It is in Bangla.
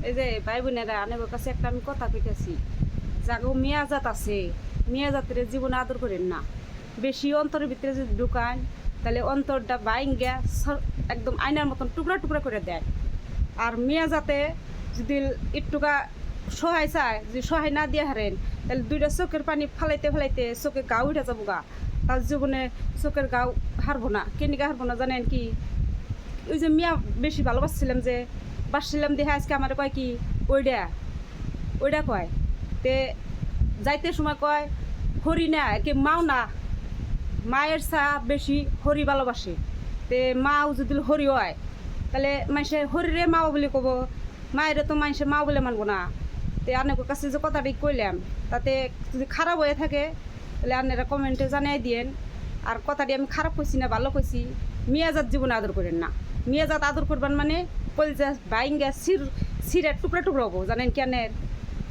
এই যে ভাই বোনেরা আনের কাছে একটা আমি কথা কইতেছি, যাগো মিয়া জাত আছে, মিয়া জাতের জীবনে আদর করেন না। বেশি অন্তরের ভিতরে যদি ঢুকান তাহলে অন্তরটা বাইঙ্গা একদম আয়নার মতন টুকরা টুকরা করে দেয়। আর মিয়া জাতে যদি একটুকা সহায় চায়, যদি সহায় না দিয়ে হারেন তাহলে দুইটা চোখের পানি ফালাইতে ফালাইতে চোখে গা উঠে যাবো গা, তার জীবনে চোখের গাও হারবো না। কেনিকা হারবো না জানেন কি? ওই যে মিয়া বেশি ভালোবাসছিলাম, যে বাসছিলাম দেখে আজকে আমার কয় কি ওইটা ওইটা কয়, তে যাইতে সময় কয় হরি না কি মাও না, মায়ের চা বেশি হরি ভালোবাসে। তে মাও যদি হরি হয় তাহলে মানুষে হরিরে মাও বলে কব, মায়েরে তো মানুষে মা বলে মানবো না। তে আপনার কাছে যে কথাটি কইলাম তাতে যদি খারাপ হয়ে থাকে তাহলে আপনারা কমেন্টে জানিয়ে দিয়েন। আর কথাটি আমি খারাপ কইছি না ভালো কইছি, মিয়াজাত জীবনে আদর করেন না। মিয়াজাত আদর করবেন মানে কলজা বাইঙ্গা সিরের টুকরা টুকরা হবো, জানেন কেন?